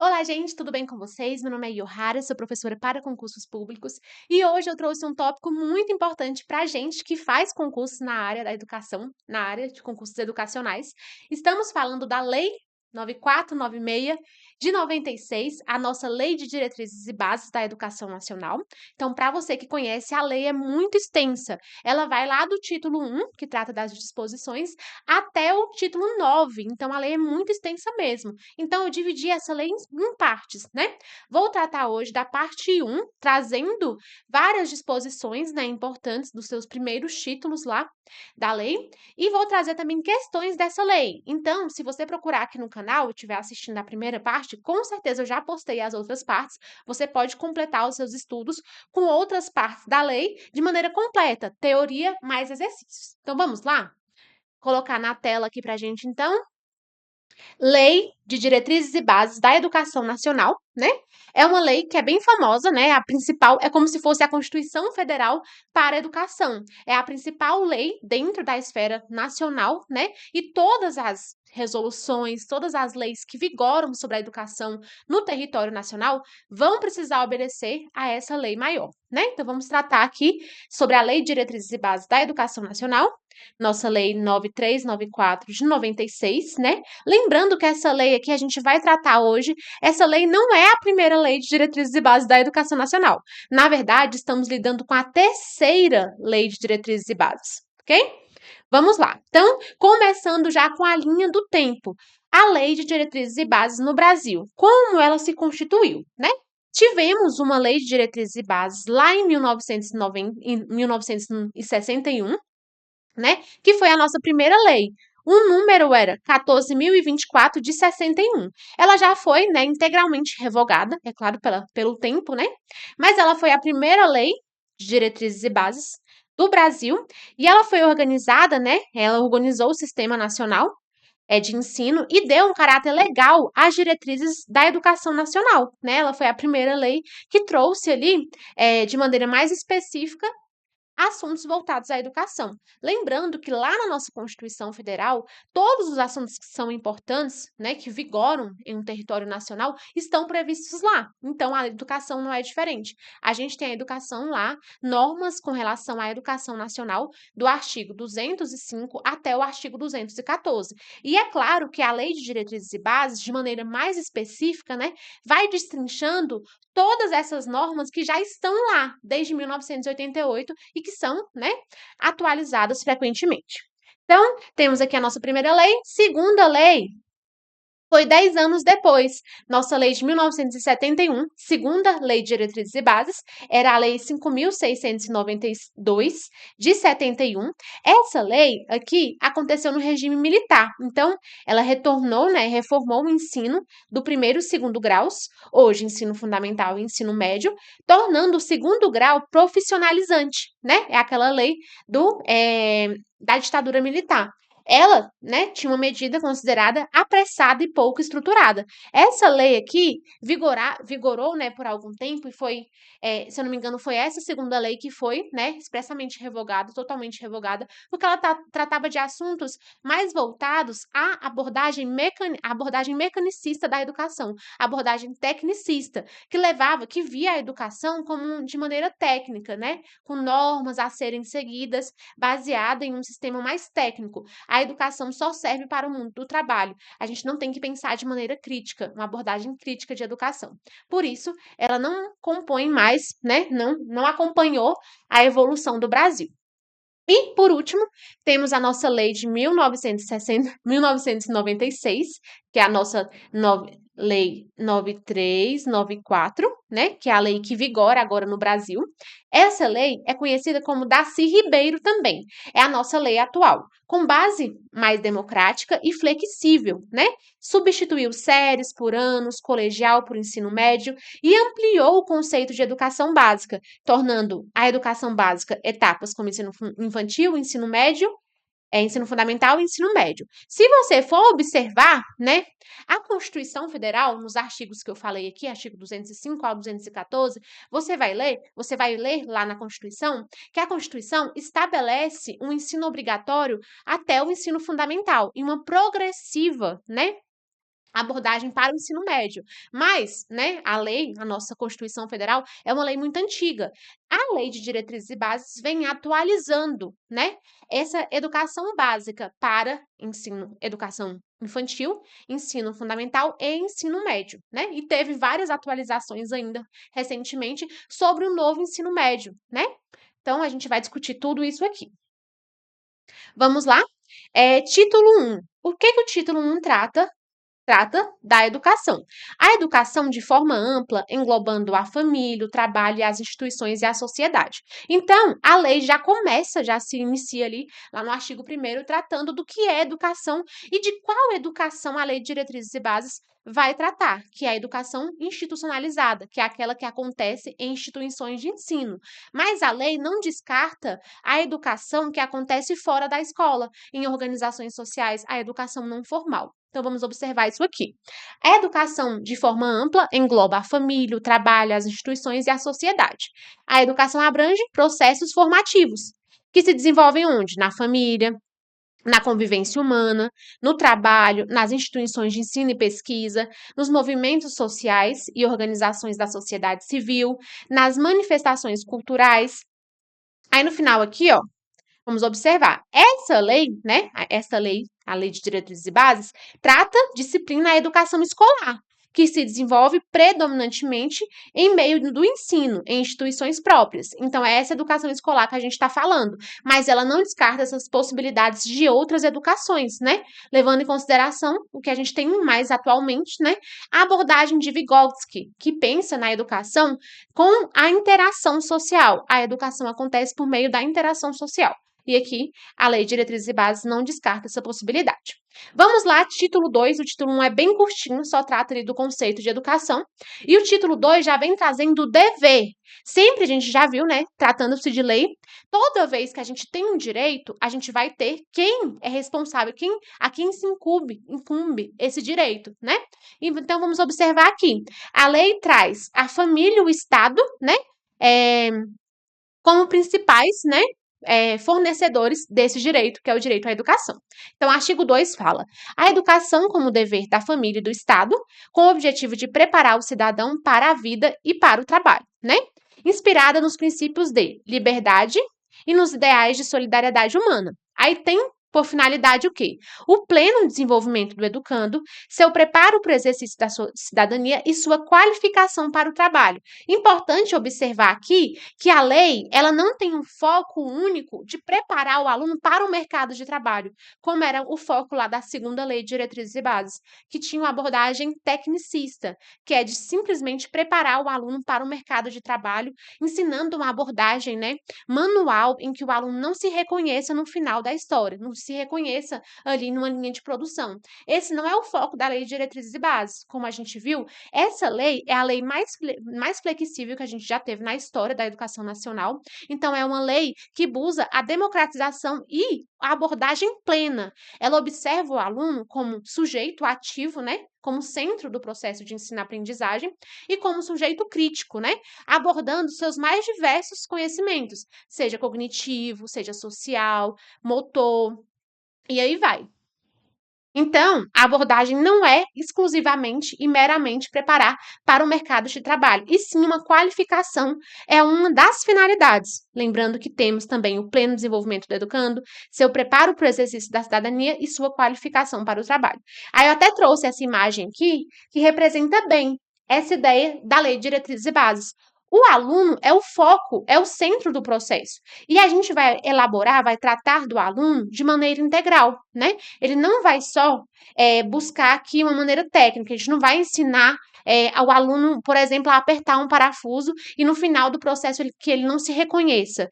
Olá, gente, tudo bem com vocês? Meu nome é Yohara, sou professora para concursos públicos e hoje eu trouxe um tópico muito importante para a gente que faz concursos na área da educação, na área de concursos educacionais. Estamos falando da Lei 9496 de 96, a nossa Lei de Diretrizes e Bases da Educação Nacional. Então, para você que conhece, a lei é muito extensa. Ela vai lá do título 1, que trata das disposições, até o título 9. Então, a lei é muito extensa mesmo. Então, eu dividi essa lei em partes, né? Vou tratar hoje da parte 1, trazendo várias disposições, né, importantes dos seus primeiros títulos lá da lei, e vou trazer também questões dessa lei. Então, se você procurar aqui no canal e estiver assistindo a primeira parte, com certeza eu já postei as outras partes. Você pode completar os seus estudos com outras partes da lei de maneira completa, teoria mais exercícios. Então, vamos lá? Colocar na tela aqui para a gente, então. Lei de Diretrizes e Bases da Educação Nacional, né? É uma lei que é bem famosa, né? A principal é como se fosse a Constituição Federal para a Educação. É a principal lei dentro da esfera nacional, né? E todas as resoluções, todas as leis que vigoram sobre a educação no território nacional vão precisar obedecer a essa lei maior, né? Então vamos tratar aqui sobre a Lei de Diretrizes e Bases da Educação Nacional, nossa lei 9394 de 96, né? Lembrando que essa lei aqui a gente vai tratar hoje, essa lei não é a primeira lei de diretrizes e bases da educação nacional. Na verdade, estamos lidando com a terceira lei de diretrizes e bases, ok? Vamos lá. Então, começando já com a linha do tempo. A lei de diretrizes e bases no Brasil. Como ela se constituiu, né? Tivemos uma lei de diretrizes e bases lá em 1961, né? Que foi a nossa primeira lei. O número era 14.024 de 61. Ela já foi, né, integralmente revogada, é claro, pelo tempo, né? Mas ela foi a primeira lei de diretrizes e bases do Brasil e ela foi organizada, né? Ela organizou o Sistema Nacional de ensino e deu um caráter legal às diretrizes da educação nacional, né? Ela foi a primeira lei que trouxe ali, de maneira mais específica, assuntos voltados à educação. Lembrando que lá na nossa Constituição Federal, todos os assuntos que são importantes, né, que vigoram em um território nacional, estão previstos lá. Então, a educação não é diferente. A gente tem a educação lá, normas com relação à educação nacional, do artigo 205 até o artigo 214. E é claro que a Lei de Diretrizes e Bases, de maneira mais específica, né, vai destrinchando todas essas normas que já estão lá desde 1988 e que são, né, atualizadas frequentemente. Então, temos aqui a nossa primeira lei. Segunda lei foi 10 anos depois. Nossa lei de 1971, segunda lei de diretrizes e bases, era a lei 5.692 de 71. Essa lei aqui aconteceu no regime militar. Então, ela retornou, né, reformou o ensino do primeiro e segundo graus, hoje ensino fundamental e ensino médio, tornando o segundo grau profissionalizante, né? É aquela lei da ditadura militar. Ela, né, tinha uma medida considerada apressada e pouco estruturada. Essa lei aqui vigorou, né, por algum tempo e foi, se eu não me engano, foi essa segunda lei que foi, né, expressamente revogada, totalmente revogada, porque ela tratava de assuntos mais voltados à abordagem mecanicista da educação, abordagem tecnicista, que via a educação como de maneira técnica, né, com normas a serem seguidas, baseada em um sistema mais técnico. A educação só serve para o mundo do trabalho. A gente não tem que pensar de maneira crítica, uma abordagem crítica de educação. Por isso, ela não compõe mais, né? Não acompanhou a evolução do Brasil. E, por último, temos a nossa lei de 1996, que é a nossa lei 9394, né? Que é a lei que vigora agora no Brasil. Essa lei é conhecida como Darcy Ribeiro também. É a nossa lei atual, com base mais democrática e flexível, né? Substituiu séries por anos, colegial por ensino médio e ampliou o conceito de educação básica, tornando a educação básica etapas como ensino infantil, ensino médio, ensino fundamental e ensino médio. Se você for observar, né, a Constituição Federal, nos artigos que eu falei aqui, artigo 205 ao 214, você vai ler lá na Constituição que a Constituição estabelece um ensino obrigatório até o ensino fundamental e uma progressiva, né, abordagem para o ensino médio. Mas, né, a lei, a nossa Constituição Federal, é uma lei muito antiga. A Lei de Diretrizes e Bases vem atualizando, né, essa educação básica para educação infantil, ensino fundamental e ensino médio, né? E teve várias atualizações ainda recentemente sobre o novo ensino médio, né? Então a gente vai discutir tudo isso aqui. Vamos lá? Título 1. O que o título 1 trata? Trata da educação. A educação de forma ampla, englobando a família, o trabalho e as instituições e a sociedade. Então, a lei já começa, já se inicia ali, lá no artigo 1º, tratando do que é educação e de qual educação a Lei de Diretrizes e Bases vai tratar, que é a educação institucionalizada, que é aquela que acontece em instituições de ensino. Mas a lei não descarta a educação que acontece fora da escola, em organizações sociais, a educação não formal. Então, vamos observar isso aqui. A educação, de forma ampla, engloba a família, o trabalho, as instituições e a sociedade. A educação abrange processos formativos, que se desenvolvem onde? Na família, na convivência humana, no trabalho, nas instituições de ensino e pesquisa, nos movimentos sociais e organizações da sociedade civil, nas manifestações culturais. Aí, no final aqui, ó, vamos observar. Essa lei, né? Essa lei, a Lei de Diretrizes e Bases, trata, disciplina a educação escolar, que se desenvolve predominantemente em meio do ensino, em instituições próprias. Então, é essa educação escolar que a gente está falando, mas ela não descarta essas possibilidades de outras educações, né? Levando em consideração o que a gente tem mais atualmente, né? A abordagem de Vygotsky, que pensa na educação com a interação social. A educação acontece por meio da interação social. E aqui, a Lei de Diretrizes e Bases não descarta essa possibilidade. Vamos lá, título 2. O título 1 é bem curtinho, só trata ali do conceito de educação. E o título 2 já vem trazendo o dever. Sempre a gente já viu, né? Tratando-se de lei, toda vez que a gente tem um direito, a gente vai ter quem é responsável, a quem se incumbe esse direito, né? Então, vamos observar aqui. A lei traz a família e o Estado, né? Como principais, né? Fornecedores desse direito, que é o direito à educação. Então, o artigo 2 fala: a educação como dever da família e do Estado, com o objetivo de preparar o cidadão para a vida e para o trabalho, né? Inspirada nos princípios de liberdade e nos ideais de solidariedade humana. Aí tem por finalidade o quê? O pleno desenvolvimento do educando, seu preparo para o exercício da sua cidadania e sua qualificação para o trabalho. Importante observar aqui que a lei, ela não tem um foco único de preparar o aluno para o mercado de trabalho, como era o foco lá da segunda Lei de Diretrizes e Bases, que tinha uma abordagem tecnicista, que é de simplesmente preparar o aluno para o mercado de trabalho, ensinando uma abordagem, né, manual em que o aluno não se reconheça no final da história, não se reconheça ali numa linha de produção. Esse não é o foco da Lei de Diretrizes e Bases. Como a gente viu, essa lei é a lei mais flexível que a gente já teve na história da educação nacional. Então, é uma lei que busca a democratização e a abordagem plena. Ela observa o aluno como sujeito ativo, né? Como centro do processo de ensino-aprendizagem e como sujeito crítico, né? Abordando seus mais diversos conhecimentos, seja cognitivo, seja social, motor, e aí vai. Então, a abordagem não é exclusivamente e meramente preparar para o mercado de trabalho, e sim uma qualificação é uma das finalidades. Lembrando que temos também o pleno desenvolvimento do educando, seu preparo para o exercício da cidadania e sua qualificação para o trabalho. Aí eu até trouxe essa imagem aqui, que representa bem essa ideia da Lei de Diretrizes e Bases. O aluno é o foco, é o centro do processo. E a gente vai elaborar, vai tratar do aluno de maneira integral, né? Ele não vai só buscar aqui uma maneira técnica, a gente não vai ensinar ao aluno, por exemplo, a apertar um parafuso e no final do processo que ele não se reconheça.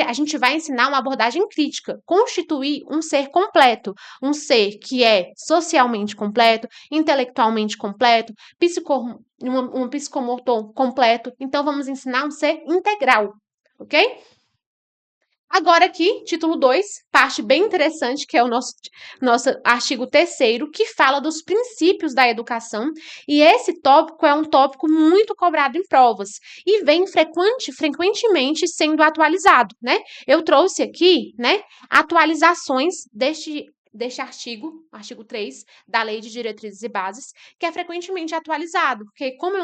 A gente vai ensinar uma abordagem crítica, constituir um ser completo, um ser que é socialmente completo, intelectualmente completo, um psicomotor completo. Então, vamos ensinar um ser integral, ok? Agora aqui, título 2, parte bem interessante, que é o nosso artigo 3º, que fala dos princípios da educação, e esse tópico é um tópico muito cobrado em provas, e vem frequentemente sendo atualizado, né? Eu trouxe aqui, né, atualizações deste deste artigo 3 da Lei de Diretrizes e Bases, que é frequentemente atualizado, porque como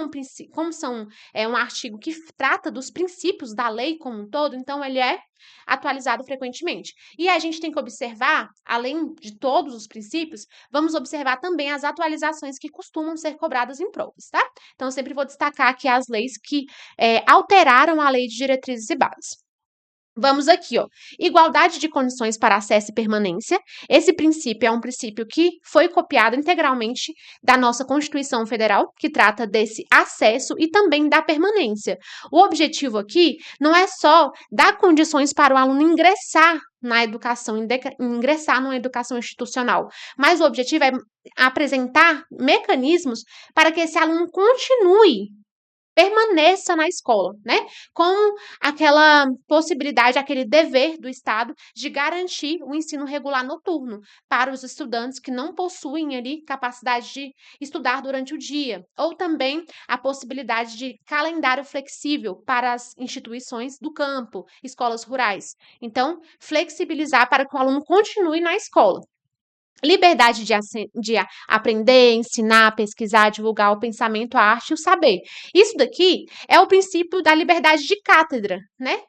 é um artigo que trata dos princípios da lei como um todo, então ele é atualizado frequentemente. E a gente tem que observar, além de todos os princípios, vamos observar também as atualizações que costumam ser cobradas em provas, tá? Então, eu sempre vou destacar aqui as leis que alteraram a Lei de Diretrizes e Bases. Vamos aqui, ó. Igualdade de condições para acesso e permanência. Esse princípio é um princípio que foi copiado integralmente da nossa Constituição Federal, que trata desse acesso e também da permanência. O objetivo aqui não é só dar condições para o aluno ingressar na educação, ingressar numa educação institucional, mas o objetivo é apresentar mecanismos para que esse aluno continue, permaneça na escola, né? Com aquela possibilidade, aquele dever do Estado de garantir o ensino regular noturno para os estudantes que não possuem ali capacidade de estudar durante o dia, ou também a possibilidade de calendário flexível para as instituições do campo, escolas rurais. Então, flexibilizar para que o aluno continue na escola. Liberdade de aprender, ensinar, pesquisar, divulgar o pensamento, a arte e o saber. Isso daqui é o princípio da liberdade de cátedra, né?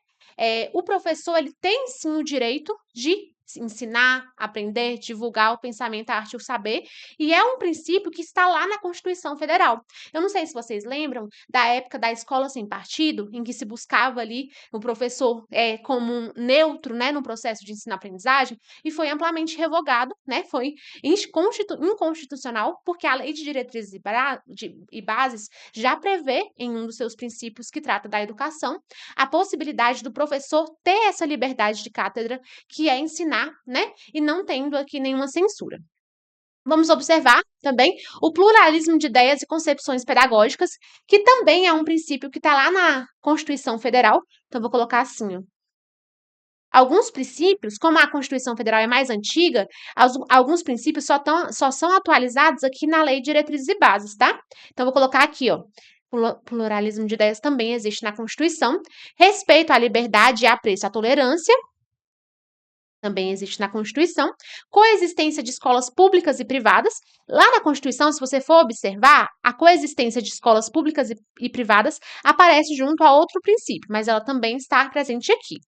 O professor ele tem sim o direito de ensinar, aprender, divulgar o pensamento, a arte e o saber, e é um princípio que está lá na Constituição Federal. Eu não sei se vocês lembram da época da escola sem partido, em que se buscava ali o professor como um neutro, né, no processo de ensino-aprendizagem, e foi amplamente revogado, né? Foi inconstitucional, porque a Lei de Diretrizes e Bases já prevê, em um dos seus princípios que trata da educação, a possibilidade do professor ter essa liberdade de cátedra, que é ensinar, né? E não tendo aqui nenhuma censura. Vamos observar também o pluralismo de ideias e concepções pedagógicas, que também é um princípio que está lá na Constituição Federal. Então, vou colocar assim, ó. Alguns princípios, como a Constituição Federal é mais antiga, alguns princípios só são atualizados aqui na Lei de Diretrizes e Bases, tá? Então, vou colocar aqui, ó. Pluralismo de ideias também existe na Constituição. Respeito à liberdade e apreço à tolerância também existe na Constituição. Coexistência de escolas públicas e privadas. Lá na Constituição, se você for observar, a coexistência de escolas públicas e privadas aparece junto a outro princípio, mas ela também está presente aqui.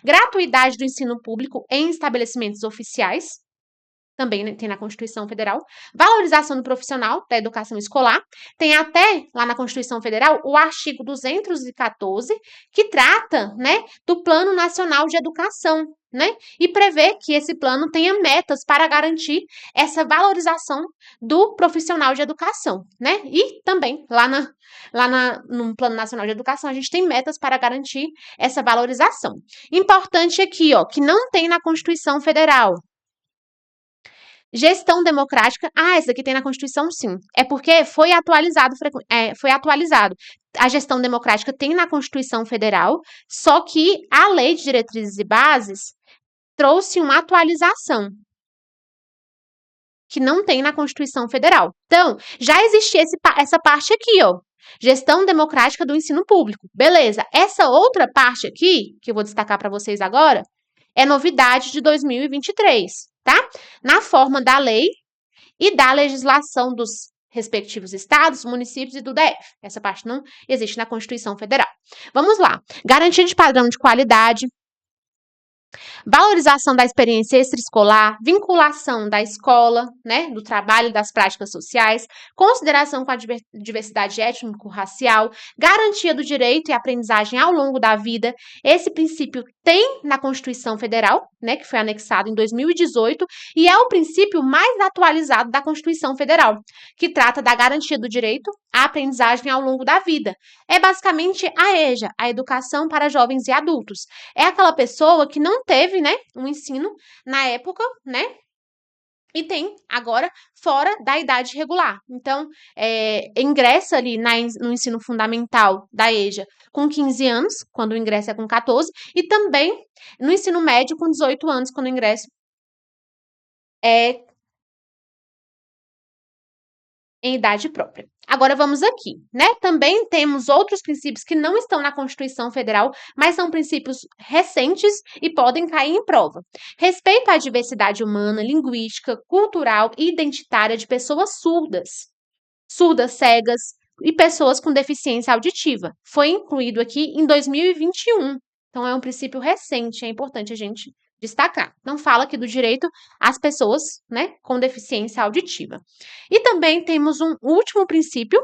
Gratuidade do ensino público em estabelecimentos oficiais. Também tem na Constituição Federal. Valorização do profissional da educação escolar. Tem até lá na Constituição Federal o artigo 214, que trata, né, do Plano Nacional de Educação, né? E prevê que esse plano tenha metas para garantir essa valorização do profissional de educação, né? E também no Plano Nacional de Educação a gente tem metas para garantir essa valorização. Importante aqui, ó, que não tem na Constituição Federal. Gestão democrática. Ah, essa aqui tem na Constituição, sim. É porque foi atualizado. A gestão democrática tem na Constituição Federal, só que a Lei de Diretrizes e Bases trouxe uma atualização que não tem na Constituição Federal. Então, já existia essa parte aqui, ó. Gestão democrática do ensino público. Beleza. Essa outra parte aqui, que eu vou destacar para vocês agora, é novidade de 2023, tá? Na forma da lei e da legislação dos respectivos estados, municípios e do DF. Essa parte não existe na Constituição Federal. Vamos lá. Garantia de padrão de qualidade, valorização da experiência extraescolar, vinculação da escola, né, do trabalho e das práticas sociais, consideração com a diversidade étnico-racial, garantia do direito e aprendizagem ao longo da vida. Esse princípio tem na Constituição Federal, né, que foi anexado em 2018, e é o princípio mais atualizado da Constituição Federal, que trata da garantia do direito à aprendizagem ao longo da vida. É basicamente a EJA, a Educação para Jovens e Adultos. É aquela pessoa que não teve, né, um ensino na época, né, e tem agora fora da idade regular. Então, ingressa ali no ensino fundamental da EJA com 15 anos, quando o ingresso é com 14, e também no ensino médio com 18 anos, quando o ingresso é em idade própria. Agora vamos aqui, né? Também temos outros princípios que não estão na Constituição Federal, mas são princípios recentes e podem cair em prova. Respeito à diversidade humana, linguística, cultural e identitária de pessoas surdas, cegas e pessoas com deficiência auditiva. Foi incluído aqui em 2021. Então é um princípio recente, é importante a gente destacar. Não fala aqui do direito às pessoas, né, com deficiência auditiva. E também temos um último princípio.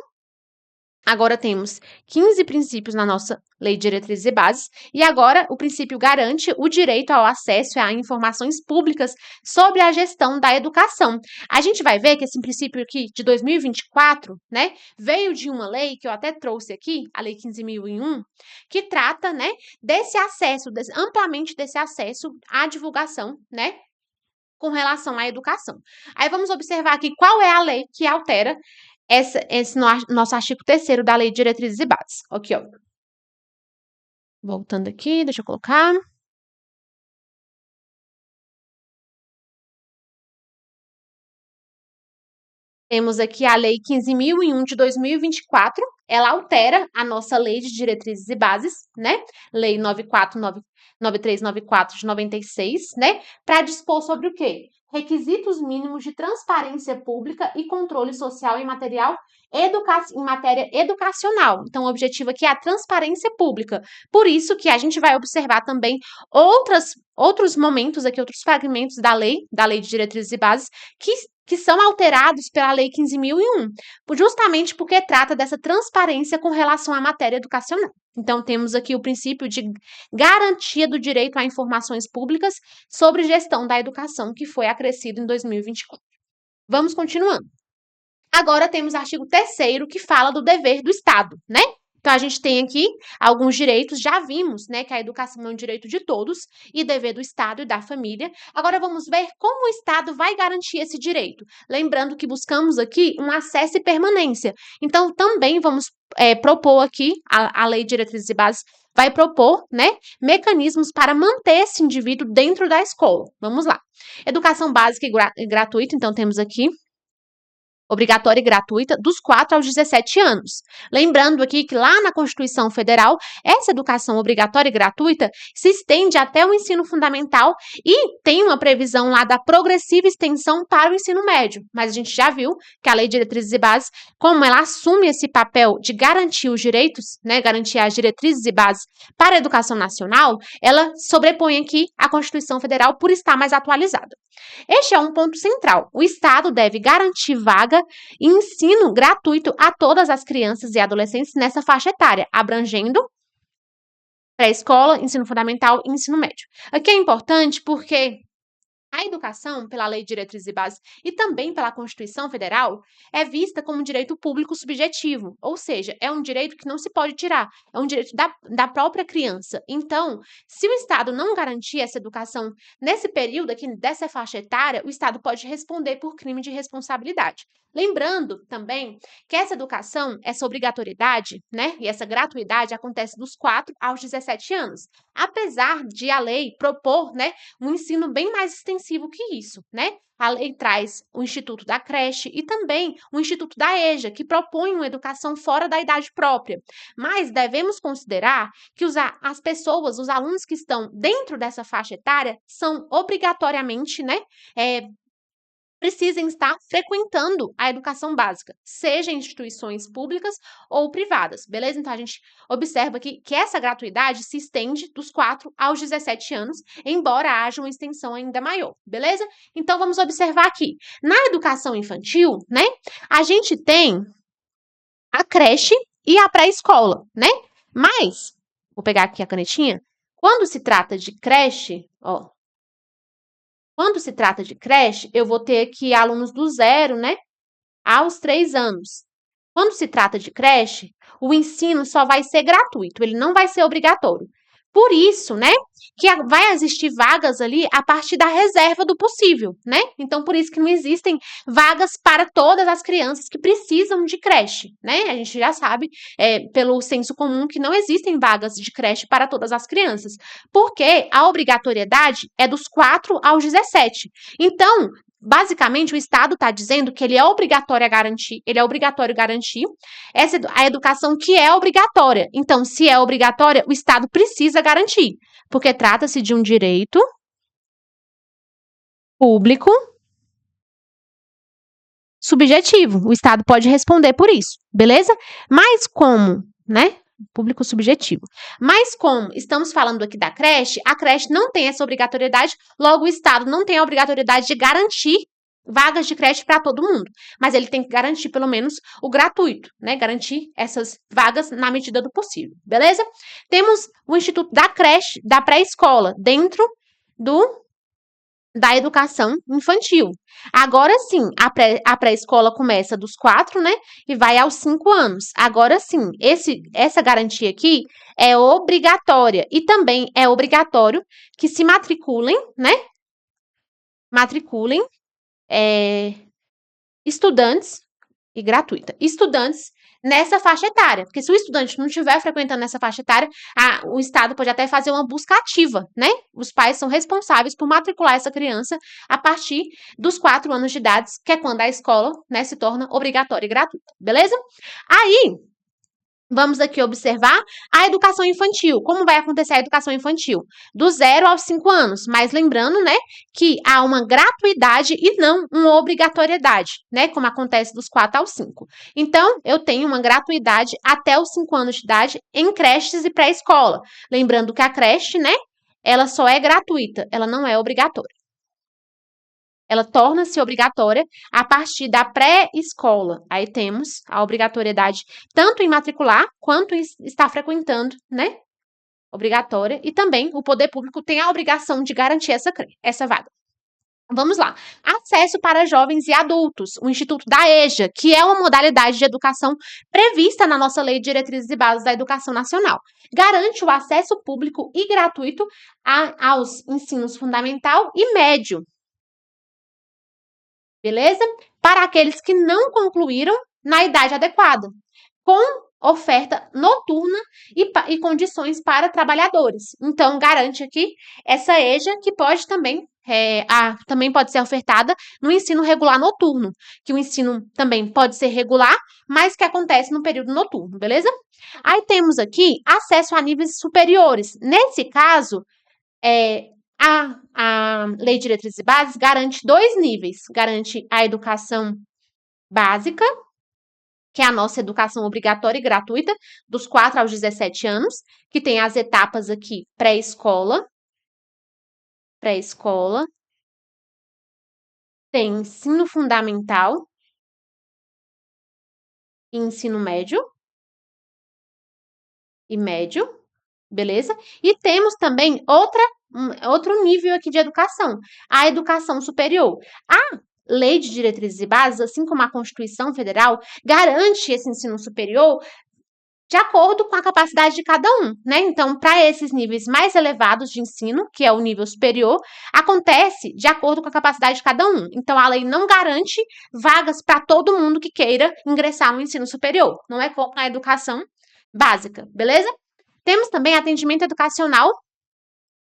Agora temos 15 princípios na nossa Lei de Diretrizes e Bases, e agora o princípio garante o direito ao acesso a informações públicas sobre a gestão da educação. A gente vai ver que esse princípio aqui de 2024, né, veio de uma lei que eu até trouxe aqui, a Lei 15.001, que trata, né, desse acesso, amplamente desse acesso à divulgação, né, com relação à educação. Aí vamos observar aqui qual é a lei que altera esse nosso artigo 3º da Lei de Diretrizes e Bases. Aqui, ó. Voltando aqui, deixa eu colocar. Temos aqui a Lei 15.001 de 2024. Ela altera a nossa Lei de Diretrizes e Bases, né? Lei 9394 de 96, né? Para dispor sobre o quê? Requisitos mínimos de transparência pública e controle social em matéria educacional. Então, o objetivo aqui é a transparência pública. Por isso que a gente vai observar também outros momentos aqui, outros fragmentos da lei de diretrizes e bases, que são alterados pela Lei 15.001, justamente porque trata dessa transparência com relação à matéria educacional. Então, temos aqui o princípio de garantia do direito a informações públicas sobre gestão da educação, que foi acrescido em 2024. Vamos continuando. Agora temos o artigo 3º, que fala do dever do Estado, né? Então, a gente tem aqui alguns direitos, já vimos, né, que a educação é um direito de todos e dever do Estado e da família. Agora, vamos ver como o Estado vai garantir esse direito. Lembrando que buscamos aqui um acesso e permanência. Então, também vamos propor aqui, a Lei de Diretrizes e Bases vai propor, né, mecanismos para manter esse indivíduo dentro da escola. Vamos lá. Educação básica e gratuita, então temos aqui obrigatória e gratuita, dos 4 aos 17 anos. Lembrando aqui que lá na Constituição Federal, essa educação obrigatória e gratuita se estende até o ensino fundamental e tem uma previsão lá da progressiva extensão para o ensino médio. Mas a gente já viu que a Lei de Diretrizes e Bases, como ela assume esse papel de garantir os direitos, né, garantir as diretrizes e bases para a educação nacional, ela sobrepõe aqui a Constituição Federal por estar mais atualizada. Este é um ponto central. O Estado deve garantir vaga e ensino gratuito a todas as crianças e adolescentes nessa faixa etária, abrangendo pré-escola, ensino fundamental e ensino médio. Aqui é importante porque a educação, pela Lei de Diretrizes e Bases e também pela Constituição Federal, é vista como um direito público subjetivo, ou seja, é um direito que não se pode tirar, é um direito da própria criança. Então, se o Estado não garantir essa educação nesse período aqui, dessa faixa etária, o Estado pode responder por crime de responsabilidade. Lembrando também que essa educação, essa obrigatoriedade, né, e essa gratuidade acontece dos 4 aos 17 anos. Apesar de a lei propor, né, um ensino bem mais extensivo que isso, né? A lei traz o Instituto da Creche e também o Instituto da EJA, que propõe uma educação fora da idade própria. Mas devemos considerar que as pessoas, os alunos que estão dentro dessa faixa etária, são obrigatoriamente, né, precisem estar frequentando a educação básica, seja em instituições públicas ou privadas, beleza? Então, a gente observa aqui que essa gratuidade se estende dos 4 aos 17 anos, embora haja uma extensão ainda maior, beleza? Então, vamos observar aqui. Na educação infantil, né, a gente tem a creche e a pré-escola, né? Mas, vou pegar aqui a canetinha, quando se trata de creche, ó, quando se trata de creche, eu vou ter aqui alunos do 0, né, aos 3 anos. Quando se trata de creche, o ensino só vai ser gratuito, ele não vai ser obrigatório. Por isso, né, que vai existir vagas ali a partir da reserva do possível, né? Então, por isso que não existem vagas para todas as crianças que precisam de creche, né? A gente já sabe, pelo senso comum, que não existem vagas de creche para todas as crianças, porque a obrigatoriedade é dos 4 aos 17. Então, basicamente, o Estado está dizendo que ele é obrigatório garantir a educação que é obrigatória. Então, se é obrigatória, o Estado precisa garantir, porque trata-se de um direito público subjetivo. O Estado pode responder por isso, beleza? Mas como, né? Público subjetivo. Mas como estamos falando aqui da creche, a creche não tem essa obrigatoriedade, logo o Estado não tem a obrigatoriedade de garantir vagas de creche para todo mundo, mas ele tem que garantir pelo menos o gratuito, né? Garantir essas vagas na medida do possível, beleza? Temos o Instituto da Creche, da pré-escola, dentro da educação infantil. Agora sim, a pré-escola começa dos 4, né? E vai aos 5 anos. Agora sim, essa garantia aqui é obrigatória. E também é obrigatório que se matriculem, né? Matriculem estudantes e gratuita. Estudantes nessa faixa etária, porque se o estudante não estiver frequentando essa faixa etária, o Estado pode até fazer uma busca ativa, né? Os pais são responsáveis por matricular essa criança a partir dos 4 anos de idade, que é quando a escola, né, se torna obrigatória e gratuita, beleza? Aí, vamos aqui observar a educação infantil. Como vai acontecer a educação infantil? Do 0 aos 5 anos. Mas lembrando, né, que há uma gratuidade e não uma obrigatoriedade, né, como acontece dos 4 aos 5. Então, eu tenho uma gratuidade até os 5 anos de idade em creches e pré-escola. Lembrando que a creche, né, ela só é gratuita, ela não é obrigatória. Ela torna-se obrigatória a partir da pré-escola. Aí temos a obrigatoriedade tanto em matricular quanto em estar frequentando, né? Obrigatória. E também o poder público tem a obrigação de garantir essa vaga. Vamos lá. Acesso para jovens e adultos. O Instituto da EJA, que é uma modalidade de educação prevista na nossa Lei de Diretrizes e Bases da Educação Nacional. Garante o acesso público e gratuito aos ensinos fundamental e médio. Beleza? Para aqueles que não concluíram na idade adequada, com oferta noturna e condições para trabalhadores. Então, garante aqui essa EJA, que pode também, também pode ser ofertada no ensino regular noturno, que o ensino também pode ser regular, mas que acontece no período noturno, beleza? Aí temos aqui acesso a níveis superiores. Nesse caso, a Lei de Diretrizes e Bases garante 2 níveis. Garante a educação básica, que é a nossa educação obrigatória e gratuita, dos 4 aos 17 anos, que tem as etapas aqui pré-escola, tem ensino fundamental e ensino médio e médio, beleza? E temos também outro nível aqui de educação, a educação superior. A Lei de Diretrizes e Bases, assim como a Constituição Federal, garante esse ensino superior de acordo com a capacidade de cada um, né? Então, para esses níveis mais elevados de ensino, que é o nível superior, acontece de acordo com a capacidade de cada um. Então, a lei não garante vagas para todo mundo que queira ingressar no ensino superior. Não é como na educação básica, beleza? Temos também atendimento educacional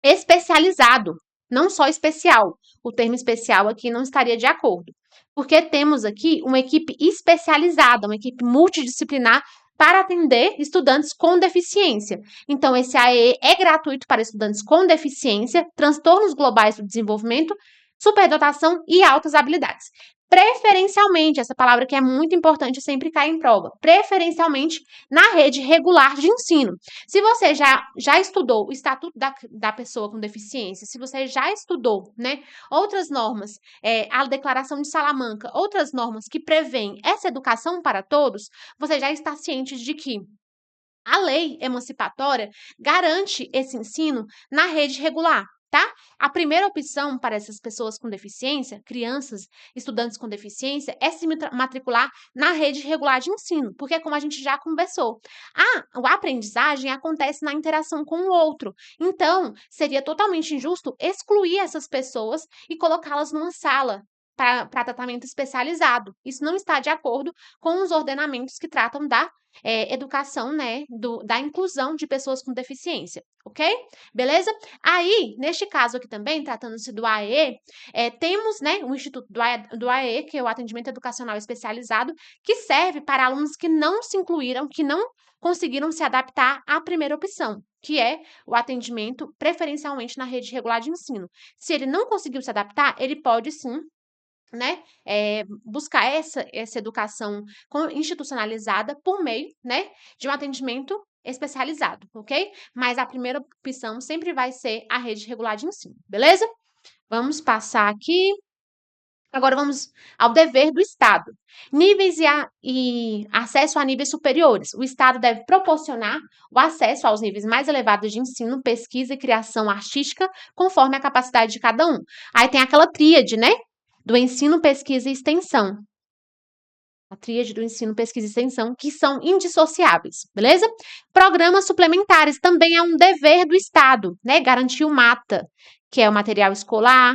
especializado, não só especial. O termo especial aqui não estaria de acordo, porque temos aqui uma equipe especializada, uma equipe multidisciplinar para atender estudantes com deficiência. Então, esse AE é gratuito para estudantes com deficiência, transtornos globais do desenvolvimento, superdotação e altas habilidades. Preferencialmente, essa palavra que é muito importante sempre cai em prova, preferencialmente na rede regular de ensino. Se você já estudou o Estatuto da Pessoa com Deficiência, se você já estudou, né, outras normas, a Declaração de Salamanca, outras normas que prevêem essa educação para todos, você já está ciente de que a lei emancipatória garante esse ensino na rede regular. Tá? A primeira opção para essas pessoas com deficiência, crianças, estudantes com deficiência, é se matricular na rede regular de ensino, porque como a gente já conversou, a aprendizagem acontece na interação com o outro. Então, seria totalmente injusto excluir essas pessoas e colocá-las numa sala para tratamento especializado. Isso não está de acordo com os ordenamentos que tratam da educação, né, da inclusão de pessoas com deficiência, ok? Beleza? Aí, neste caso aqui também, tratando-se do AE, temos, né, o Instituto do AE, que é o Atendimento Educacional Especializado, que serve para alunos que não se incluíram, que não conseguiram se adaptar à primeira opção, que é o atendimento preferencialmente na rede regular de ensino. Se ele não conseguiu se adaptar, ele pode sim, né, buscar essa educação institucionalizada por meio, né, de um atendimento especializado, ok? Mas a primeira opção sempre vai ser a rede regular de ensino, beleza? Vamos passar aqui. Agora vamos ao dever do Estado. Níveis e acesso a níveis superiores. O Estado deve proporcionar o acesso aos níveis mais elevados de ensino, pesquisa e criação artística, conforme a capacidade de cada um. Aí tem aquela tríade, né? Do ensino, pesquisa e extensão. A tríade do ensino, pesquisa e extensão, que são indissociáveis, beleza? Programas suplementares também é um dever do Estado, né? Garantir o MATA, que é o material escolar,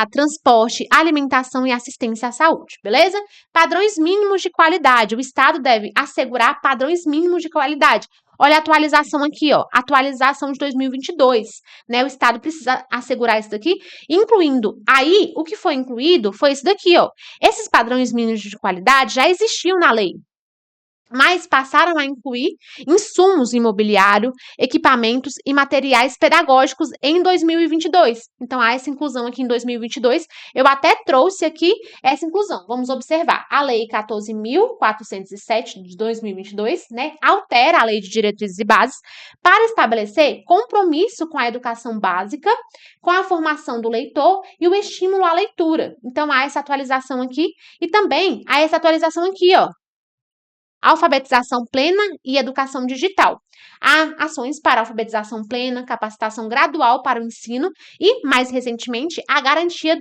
transporte, alimentação e assistência à saúde, beleza? Padrões mínimos de qualidade. O Estado deve assegurar padrões mínimos de qualidade. Olha a atualização aqui, ó, atualização de 2022, né? O Estado precisa assegurar isso daqui, incluindo, aí, o que foi incluído foi isso daqui, ó. Esses padrões mínimos de qualidade já existiam na lei, mas passaram a incluir insumos imobiliário, equipamentos e materiais pedagógicos em 2022. Então, há essa inclusão aqui em 2022. Eu até trouxe aqui essa inclusão. Vamos observar. A Lei 14.407 de 2022, né, altera a Lei de Diretrizes e Bases para estabelecer compromisso com a educação básica, com a formação do leitor e o estímulo à leitura. Então, há essa atualização aqui e também há essa atualização aqui, ó. Alfabetização plena e educação digital. Há ações para alfabetização plena, capacitação gradual para o ensino e, mais recentemente, a garantia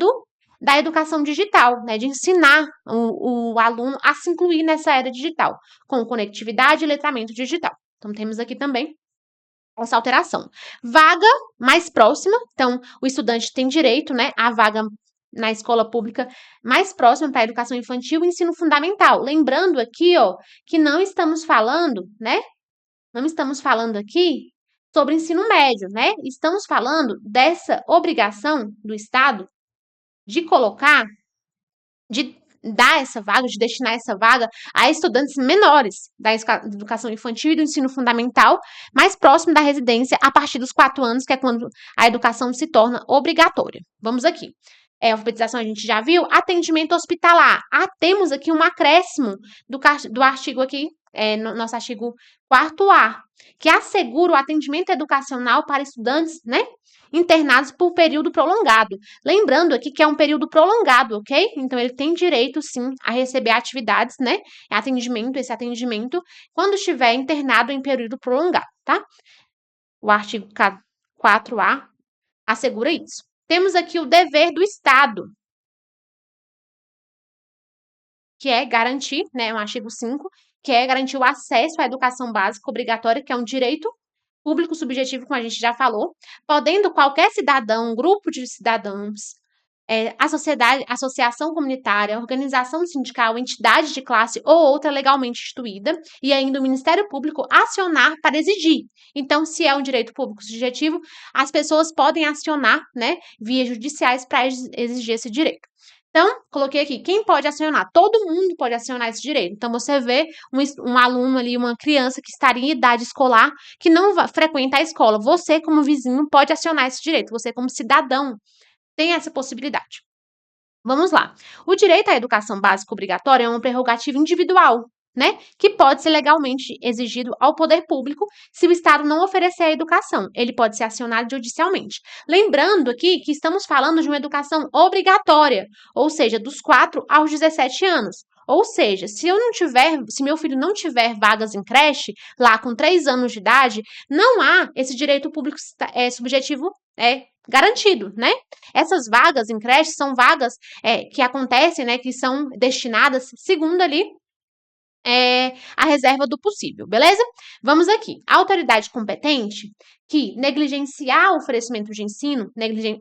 da educação digital, né, de ensinar o aluno a se incluir nessa era digital, com conectividade e letramento digital. Então, temos aqui também essa alteração. Vaga mais próxima, então, o estudante tem direito, né, à vaga na escola pública mais próxima para a educação infantil e ensino fundamental. Lembrando aqui, ó, que não estamos falando, né? Não estamos falando aqui sobre ensino médio, né? Estamos falando dessa obrigação do Estado de colocar, de dar essa vaga, de destinar essa vaga a estudantes menores da educação infantil e do ensino fundamental, mais próximo da residência a partir dos 4 anos, que é quando a educação se torna obrigatória. Vamos aqui. Alfabetização a gente já viu. Atendimento hospitalar. Temos aqui um acréscimo do artigo aqui, no nosso artigo 4A, que assegura o atendimento educacional para estudantes, né, internados por período prolongado. Lembrando aqui que é um período prolongado, ok? Então, ele tem direito, sim, a receber atividades, né, esse atendimento, quando estiver internado em período prolongado, tá? O artigo 4A assegura isso. Temos aqui o dever do Estado, que é garantir, né, o artigo 5, que é garantir o acesso à educação básica obrigatória, que é um direito público subjetivo, como a gente já falou, podendo qualquer cidadão, grupo de cidadãos, a sociedade, associação comunitária, organização sindical, entidade de classe ou outra legalmente instituída, e ainda o Ministério Público acionar para exigir. Então, se é um direito público subjetivo, as pessoas podem acionar, né, vias judiciais para exigir esse direito. Então, coloquei aqui, quem pode acionar? Todo mundo pode acionar esse direito. Então, você vê um aluno ali, uma criança que estaria em idade escolar, que não frequenta a escola. Você, como vizinho, pode acionar esse direito. Você, como cidadão, tem essa possibilidade. Vamos lá. O direito à educação básica obrigatória é uma prerrogativa individual, né, que pode ser legalmente exigido ao poder público se o Estado não oferecer a educação. Ele pode ser acionado judicialmente. Lembrando aqui que estamos falando de uma educação obrigatória, ou seja, dos 4 aos 17 anos. Ou seja, se meu filho não tiver vagas em creche, lá com 3 anos de idade, não há esse direito público subjetivo garantido, né? Essas vagas em creche são vagas que acontecem, né, que são destinadas, segundo ali, a reserva do possível, beleza? Vamos aqui. A autoridade competente que negligenciar o oferecimento de ensino,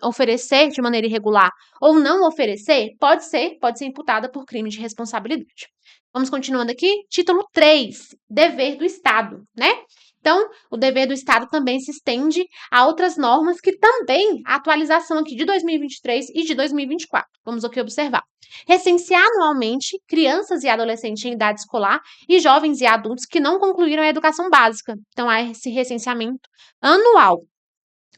oferecer de maneira irregular ou não oferecer, pode ser imputada por crime de responsabilidade. Vamos continuando aqui. Título 3, dever do Estado, né? Então, o dever do Estado também se estende a outras normas que também, a atualização aqui de 2023 e de 2024. Vamos aqui observar. Recensear anualmente crianças e adolescentes em idade escolar e jovens e adultos que não concluíram a educação básica. Então, há esse recenseamento anual.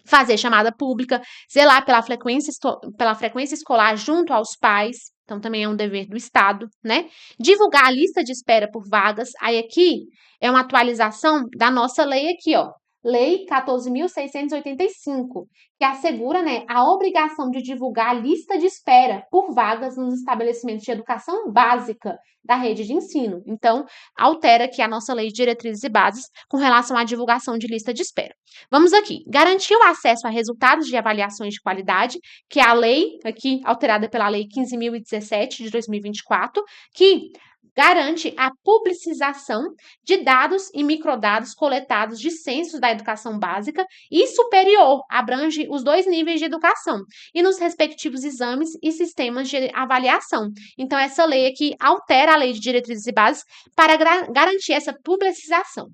Fazer chamada pública, zelar pela frequência escolar junto aos pais, então também é um dever do Estado, né? Divulgar a lista de espera por vagas, aí aqui é uma atualização da nossa lei aqui, ó, Lei 14.685, que assegura, né, a obrigação de divulgar a lista de espera por vagas nos estabelecimentos de educação básica da rede de ensino. Então, altera aqui a nossa lei de diretrizes e bases com relação à divulgação de lista de espera. Vamos aqui. Garantir o acesso a resultados de avaliações de qualidade, que é a lei, aqui alterada pela Lei 15.017 de 2024, que garante a publicização de dados e microdados coletados de censos da educação básica e superior, abrange os 2 níveis de educação, e nos respectivos exames e sistemas de avaliação. Então, essa lei aqui altera a Lei de Diretrizes e Bases para garantir essa publicização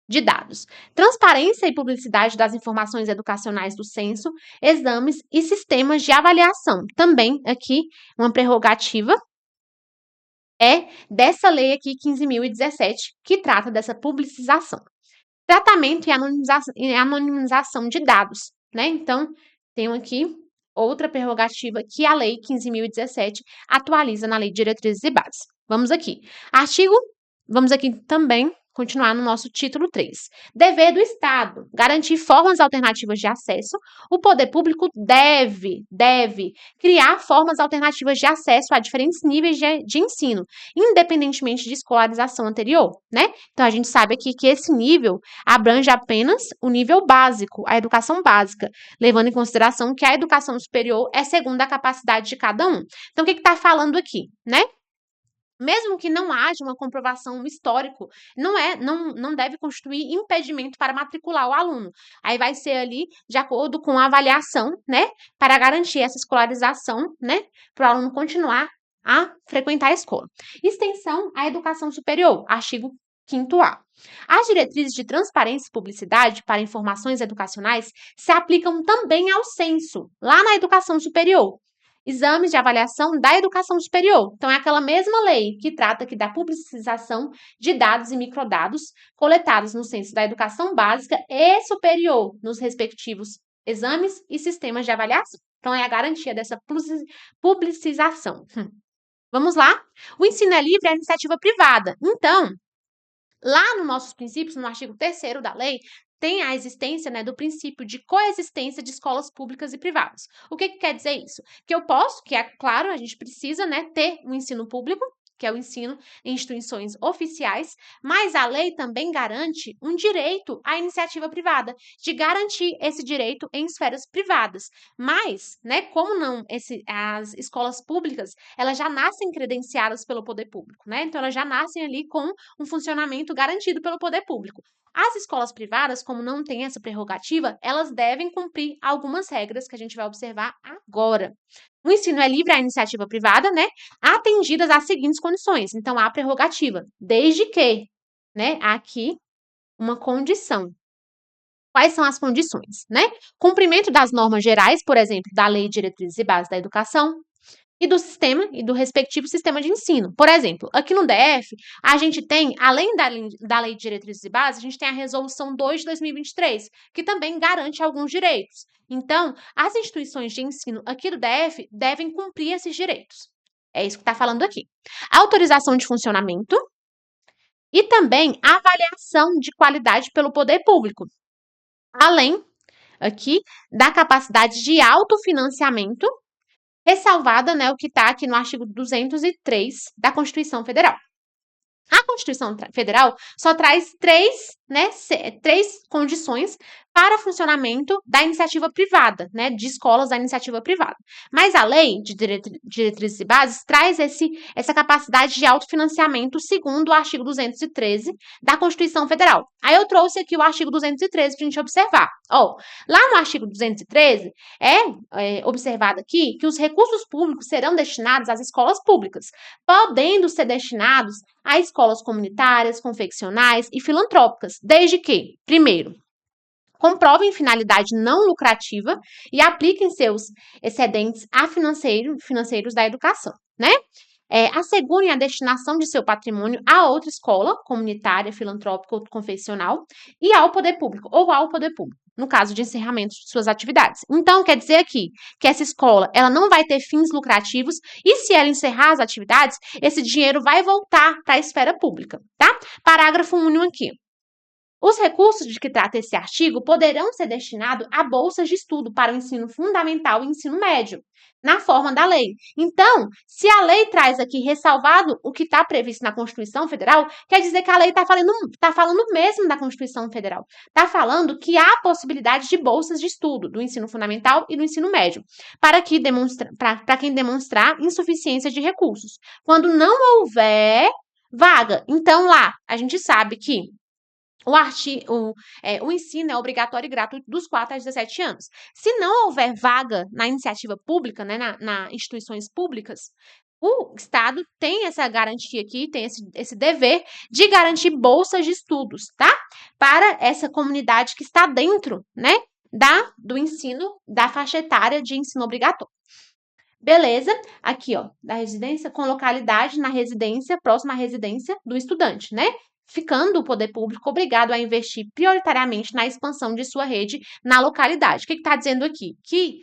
de dados. Transparência e publicidade das informações educacionais do censo, exames e sistemas de avaliação. Também aqui uma prerrogativa dessa lei aqui 15.017, que trata dessa publicização. Tratamento e anonimização de dados, né? Então, tenho aqui outra prerrogativa que a lei 15.017 atualiza na lei de diretrizes e bases. Vamos aqui. Vamos aqui também continuar no nosso título 3. Dever do Estado, garantir formas alternativas de acesso. O poder público deve criar formas alternativas de acesso a diferentes níveis de ensino, independentemente de escolarização anterior, né? Então, a gente sabe aqui que esse nível abrange apenas o nível básico, a educação básica, levando em consideração que a educação superior é segundo a capacidade de cada um. Então, o que está falando aqui, né? Mesmo que não haja uma comprovação histórico, não deve constituir impedimento para matricular o aluno. Aí vai ser ali de acordo com a avaliação, né, para garantir essa escolarização, né, para o aluno continuar a frequentar a escola. Extensão à educação superior, artigo 5º A. As diretrizes de transparência e publicidade para informações educacionais se aplicam também ao censo, lá na educação superior. Exames de avaliação da educação superior. Então, é aquela mesma lei que trata aqui da publicização de dados e microdados coletados no censo da educação básica e superior, nos respectivos exames e sistemas de avaliação. Então, é a garantia dessa publicização. Vamos lá? O ensino é livre é iniciativa privada. Então, lá nos nossos princípios, no artigo 3º da lei, tem a existência, né, do princípio de coexistência de escolas públicas e privadas. O que quer dizer isso? Que eu posso, que é claro, a gente precisa, né, ter um ensino público, que é o ensino em instituições oficiais, mas a lei também garante um direito à iniciativa privada, de garantir esse direito em esferas privadas. Mas, né, como não, as escolas públicas, elas já nascem credenciadas pelo poder público, né? Então, elas já nascem ali com um funcionamento garantido pelo poder público. As escolas privadas, como não têm essa prerrogativa, elas devem cumprir algumas regras que a gente vai observar agora. O ensino é livre à iniciativa privada, né? Atendidas às seguintes condições. Então, há prerrogativa, desde que, né? Aqui, uma condição. Quais são as condições, né? Cumprimento das normas gerais, por exemplo, da Lei de Diretrizes e Bases da Educação, e do sistema e do respectivo sistema de ensino. Por exemplo, aqui no DF, a gente tem, além da Lei de Diretrizes e Bases, a gente tem a Resolução 2 de 2023, que também garante alguns direitos. Então, as instituições de ensino aqui do DF devem cumprir esses direitos. É isso que está falando aqui. Autorização de funcionamento e também avaliação de qualidade pelo poder público. Além, aqui, da capacidade de autofinanciamento, ressalvada, né, o que está aqui no artigo 203 da Constituição Federal. A Constituição Federal só traz 3, né, 3 condições para funcionamento da iniciativa privada, né, de escolas da iniciativa privada. Mas a lei de diretrizes e bases traz essa capacidade de autofinanciamento segundo o artigo 213 da Constituição Federal. Aí eu trouxe aqui o artigo 213 para a gente observar. Ó, lá no artigo 213 é observado aqui que os recursos públicos serão destinados às escolas públicas, podendo ser destinados a escolas comunitárias, confeccionais e filantrópicas, desde que, primeiro, comprovem finalidade não lucrativa e apliquem seus excedentes a financeiros da educação, né? Assegurem a destinação de seu patrimônio a outra escola comunitária, filantrópica ou confessional e ao poder público, ou ao poder público, no caso de encerramento de suas atividades. Então, quer dizer aqui que essa escola ela não vai ter fins lucrativos e se ela encerrar as atividades, esse dinheiro vai voltar para a esfera pública, tá? Parágrafo único aqui. Os recursos de que trata esse artigo poderão ser destinados a bolsas de estudo para o ensino fundamental e ensino médio, na forma da lei. Então, se a lei traz aqui ressalvado o que está previsto na Constituição Federal, quer dizer que a lei está falando mesmo da Constituição Federal. Está falando que há possibilidade de bolsas de estudo do ensino fundamental e do ensino médio, para quem demonstrar insuficiência de recursos. Quando não houver vaga, então lá a gente sabe que o ensino é obrigatório e gratuito dos 4 aos 17 anos. Se não houver vaga na iniciativa pública, né, nas instituições públicas, o Estado tem essa garantia aqui, tem esse dever de garantir bolsas de estudos, tá? Para essa comunidade que está dentro, né, do ensino, da faixa etária de ensino obrigatório. Beleza, aqui, ó, da residência, com localidade na residência, próxima à residência do estudante, né? Ficando o poder público obrigado a investir prioritariamente na expansão de sua rede na localidade. O que está dizendo aqui? Que,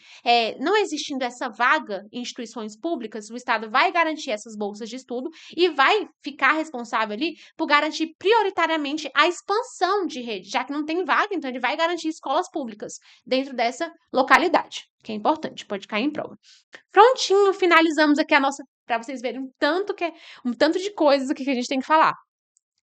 não existindo essa vaga em instituições públicas, o Estado vai garantir essas bolsas de estudo e vai ficar responsável ali por garantir prioritariamente a expansão de rede, já que não tem vaga, então ele vai garantir escolas públicas dentro dessa localidade, que é importante, pode cair em prova. Prontinho, finalizamos aqui a nossa, para vocês verem um tanto de coisas aqui que a gente tem que falar.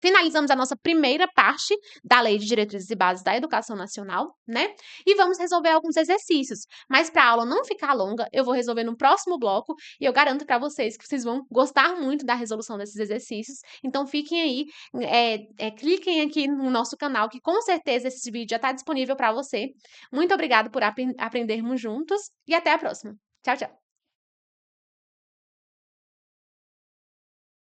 Finalizamos a nossa primeira parte da Lei de Diretrizes e Bases da Educação Nacional, né? E vamos resolver alguns exercícios. Mas para a aula não ficar longa, eu vou resolver no próximo bloco e eu garanto para vocês que vocês vão gostar muito da resolução desses exercícios. Então fiquem aí, cliquem aqui no nosso canal que com certeza esse vídeo já está disponível para você. Muito obrigada por aprendermos juntos e até a próxima. Tchau, tchau!